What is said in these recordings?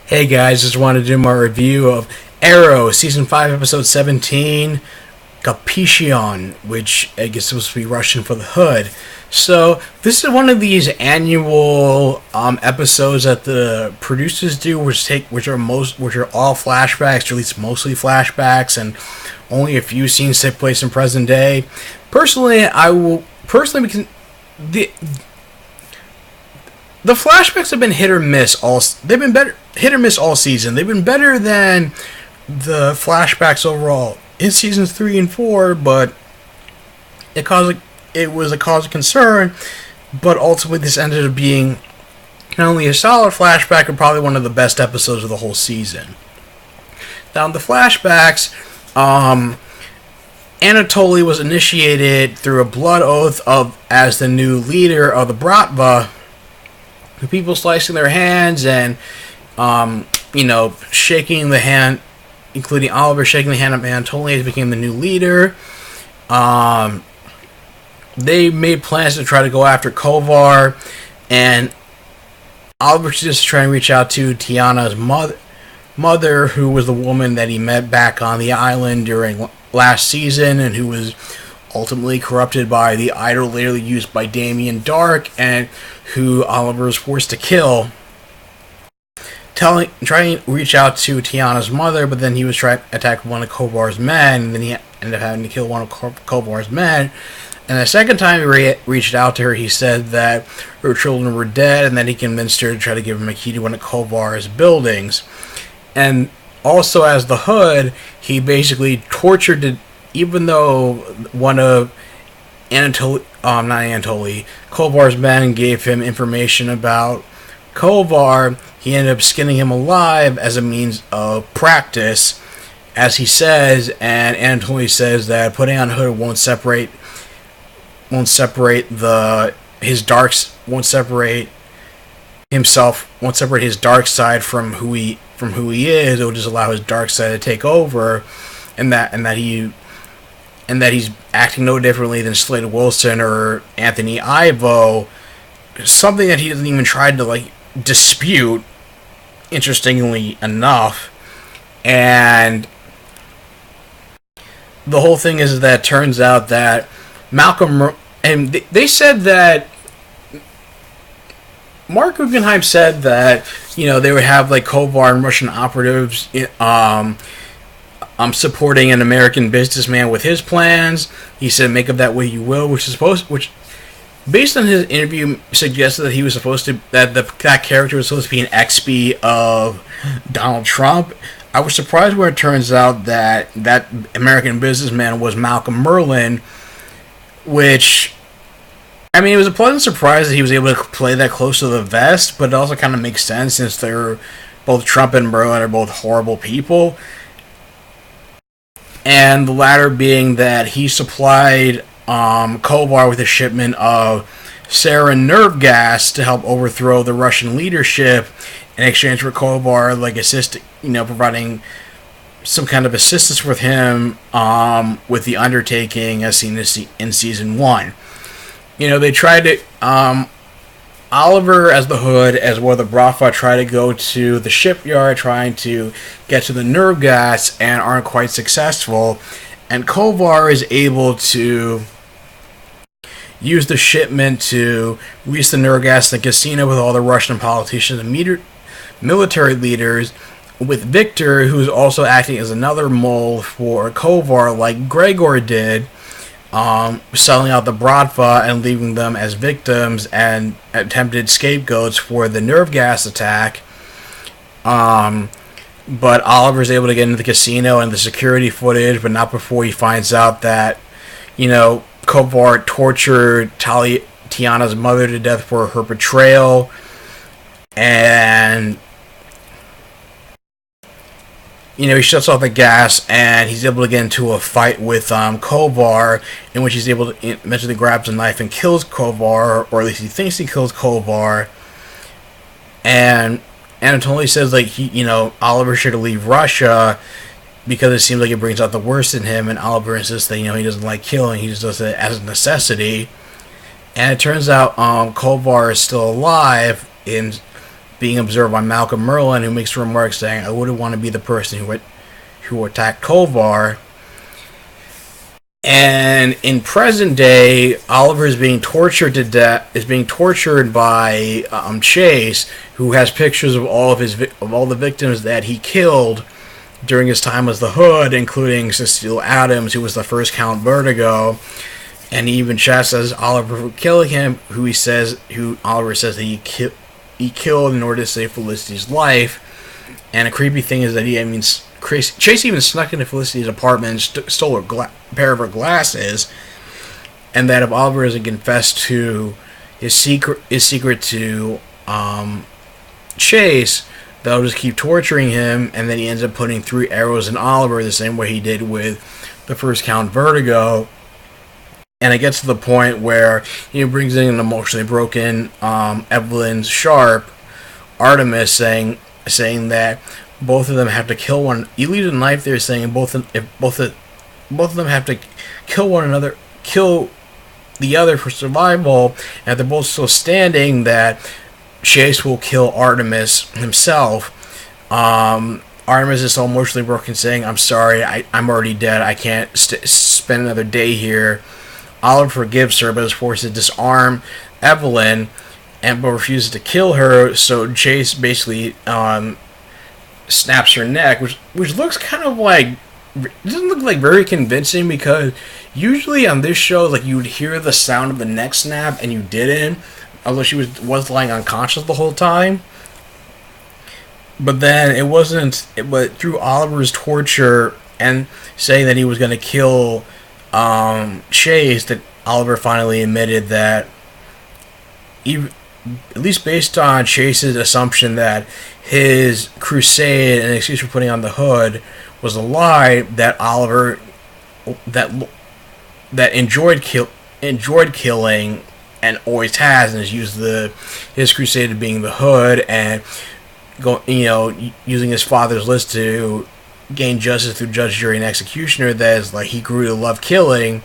Hey guys, just wanted to do my review of Arrow, Season 5, Episode 17, Capition, which I guess is supposed to be Russian for the hood. So, this is one of these annual episodes that the producers do, which are all flashbacks, or at least mostly flashbacks, and only a few scenes take place in present day. Personally, because the flashbacks have been hit or miss they've been better hit or miss all season. They've been better than the flashbacks overall in seasons 3 and 4, but it was a cause of concern. But ultimately, this ended up being not only a solid flashback, but probably one of the best episodes of the whole season. Now, in the flashbacks, Anatoly was initiated through a blood oath as the new leader of the Bratva. The people slicing their hands and shaking the hand, including Oliver shaking the hand of Anatoly, as became the new leader. They made plans to try to go after Kovar, and Oliver's just trying to reach out to Tiana's mother, who was the woman that he met back on the island during last season, and who was ultimately corrupted by the idol later used by Damien Dark, and who Oliver was forced to kill. Trying to reach out to Tiana's mother, but then he was trying to attack one of Kovar's men, and then he ended up having to kill one of Kovar's men. And the second time he reached out to her, he said that her children were dead, and then he convinced her to try to give him a key to one of Kovar's buildings. And also, as the Hood, he basically tortured, even though one of Kovar's men gave him information about Kovar, he ended up skinning him alive as a means of practice, as he says. And Anatoly says that putting on a hood won't separate his dark side from who he is. It will just allow his dark side to take over, and that he's acting no differently than Slade Wilson or Anthony Ivo, something that he doesn't even try to dispute, interestingly enough. And the whole thing is that it turns out that Malcolm, and they said that Mark Guggenheim said that they would have Kovar and Russian operatives supporting an American businessman with his plans. He said, "Make of that what you will," which, based on his interview, suggested that he was supposed to that character was supposed to be an ex-spy of Donald Trump. I was surprised when it turns out that American businessman was Malcolm Merlyn, which, I mean, it was a pleasant surprise that he was able to play that close to the vest, but it also kind of makes sense since both Trump and Merlyn are both horrible people. And the latter being that he supplied Kovar with a shipment of sarin nerve gas to help overthrow the Russian leadership in exchange for Kovar providing some kind of assistance with him with the undertaking, as seen in season 1. They tried to Oliver as the Hood, as well as the Bratva, try to go to the shipyard trying to get to the nerve gas and aren't quite successful. And Kovar is able to use the shipment to reach the nerve gas in the casino with all the Russian politicians and military leaders, with Victor, who's also acting as another mole for Kovar, like Gregor did, selling out the Bratva and leaving them as victims and attempted scapegoats for the nerve gas attack. But Oliver's able to get into the casino and the security footage, but not before he finds out that, Kovar tortured Tiana's mother to death for her betrayal. And he shuts off the gas, and he's able to get into a fight with Kovar, in which he's able to eventually grabs a knife and kills Kovar, or at least he thinks he kills Kovar. And Anatoly says Oliver should leave Russia because it seems like it brings out the worst in him, and Oliver insists that he doesn't like killing, he just does it as a necessity. And it turns out Kovar is still alive, being observed by Malcolm Merlyn, who makes a remark saying, "I wouldn't want to be the person who attacked Kovar." And in present day, Oliver is being tortured to death. Is being tortured by Chase, who has pictures of all the victims that he killed during his time as the Hood, including Cecile Adams, who was the first Count Vertigo. And he even chastises Oliver for killing him, who Oliver says that he killed in order to save Felicity's life. And a creepy thing is that Chase even snuck into Felicity's apartment and stole a pair of her glasses. And that if Oliver doesn't confess to his secret to Chase, they'll just keep torturing him, and then he ends up putting 3 arrows in Oliver the same way he did with the first Count Vertigo. And it gets to the point where he brings in an emotionally broken Evelyn Sharp, Artemis, saying that both of them have to kill one. He leaves a knife there, saying both of them have to kill one another, kill the other for survival. And they're both still standing, that Chase will kill Artemis himself. Artemis is so emotionally broken, saying, "I'm sorry, I'm already dead. I can't spend another day here." Oliver forgives her, but is forced to disarm Evelyn, but refuses to kill her. So Chase basically snaps her neck, which looks kind of like, doesn't look like very convincing, because usually on this show, like, you would hear the sound of the neck snap and you didn't, although she was lying unconscious the whole time. But then it wasn't, but through Oliver's torture and saying that he was going to kill Chase, that Oliver finally admitted that, at least based on Chase's assumption that his crusade and excuse for putting on the Hood was a lie, that Oliver that enjoyed killing and always has, and has used his crusade of being the Hood and using his father's list to gain justice through judge, jury, and executioner. That is, like, he grew to love killing,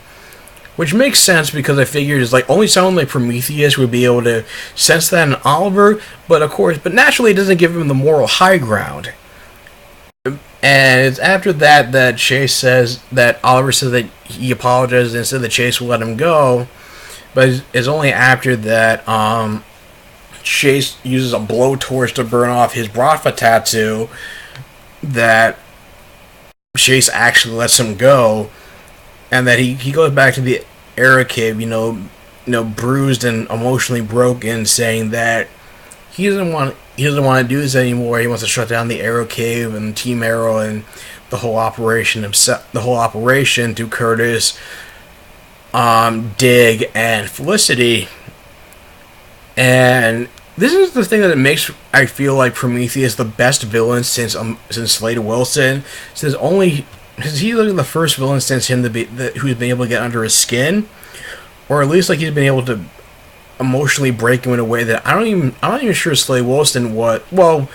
which makes sense, because I figured it's like only someone like Prometheus would be able to sense that in Oliver, but naturally it doesn't give him the moral high ground. And it's after that Chase says that Oliver says that he apologizes and said that Chase will let him go, but it's only after that Chase uses a blowtorch to burn off his Bratva tattoo that Chase actually lets him go, and that he goes back to the Arrow Cave, bruised and emotionally broken, saying that he doesn't want to do this anymore. He wants to shut down the Arrow Cave and Team Arrow and the whole operation through Curtis, Dig, and Felicity. And this is the thing that it makes, I feel like, Prometheus the best villain since Slade Wilson, since he's like the first villain since him who's been able to get under his skin, or at least like he's been able to emotionally break him in a way that I'm not even sure Slade Wilson was. Well,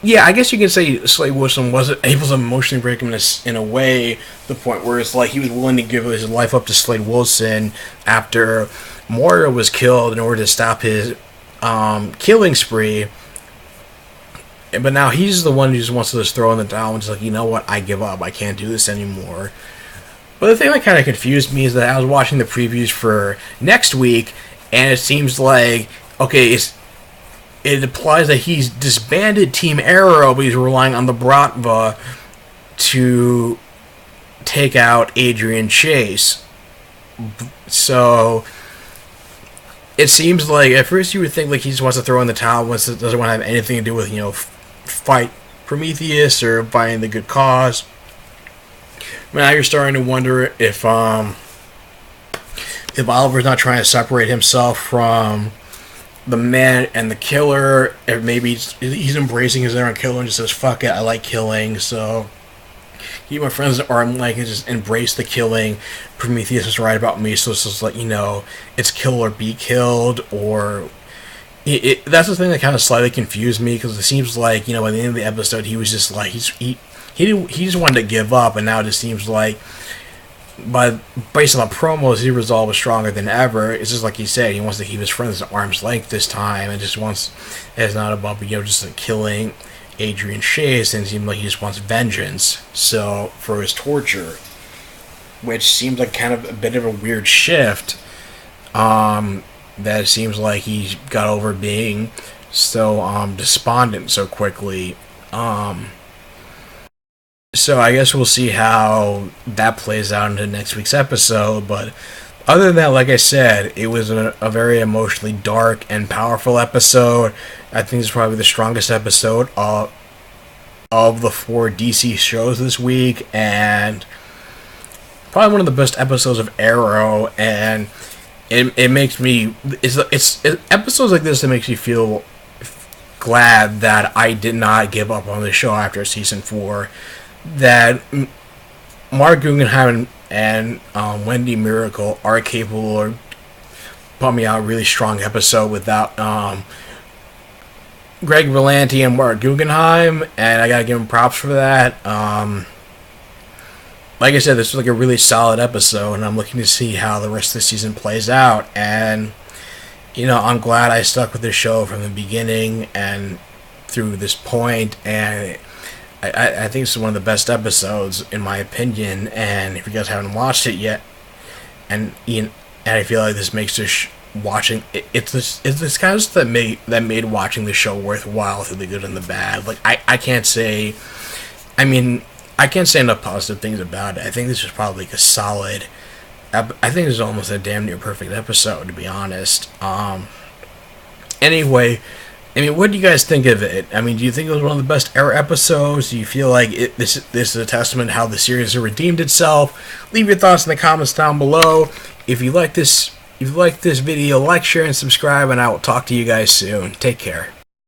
yeah, I guess you can say Slade Wilson wasn't able to emotionally break him in a way, the point where it's like he was willing to give his life up to Slade Wilson after Moira was killed in order to stop his killing spree. But now he's the one who just wants to just throw in the towel and just like, you know what, I give up. I can't do this anymore. But the thing that kind of confused me is that I was watching the previews for next week, and it seems like, okay, it implies that he's disbanded Team Arrow, but he's relying on the Bratva to take out Adrian Chase. So it seems like at first you would think like he just wants to throw in the towel, doesn't want to have anything to do with, fight Prometheus or fighting the good cause. Now you're starting to wonder if Oliver's not trying to separate himself from the man and the killer, if maybe he's embracing his inner killer and just says, fuck it, I like killing, so he and my friends are like, just embrace the killing. Prometheus is right about me, so it's just like, it's kill or be killed, or that's the thing that kind of slightly confused me, because it seems like, by the end of the episode, he was just like, he just wanted to give up, and now it just seems like but based on the promos, his resolve is stronger than ever. It's just like he said, he wants to keep his friends at arm's length this time, and just wants, it's not about, just like killing Adrian Chase, and it seems like he just wants vengeance. So for his torture, which seems like kind of a bit of a weird shift. That it seems like he got over being so despondent so quickly. So I guess we'll see how that plays out into next week's episode. But other than that, like I said, it was a very emotionally dark and powerful episode. I think it's probably the strongest episode of the 4 DC shows this week, and probably one of the best episodes of Arrow. And it makes me, it's episodes like this that makes me feel glad that I did not give up on the show after season 4. That Mark Guggenheim and Wendy Miracle are capable of pumping out a really strong episode without Greg Berlanti and Mark Guggenheim, and I gotta give him props for that. Like I said, this was like a really solid episode, and I'm looking to see how the rest of the season plays out. And I'm glad I stuck with this show from the beginning and through this point, and I think this is one of the best episodes in my opinion. And if you guys haven't watched it yet, and I feel like this makes this watching it's this kind of stuff that made watching the show worthwhile through the good and the bad. Like I can't say enough positive things about it. I think this is probably like a solid. I think this is almost a damn near perfect episode, to be honest. Anyway, what do you guys think of it? Do you think it was one of the best Arrow episodes? Do you feel like this is a testament to how the series has redeemed itself? Leave your thoughts in the comments down below. If you like this video, like, share, and subscribe, and I will talk to you guys soon. Take care.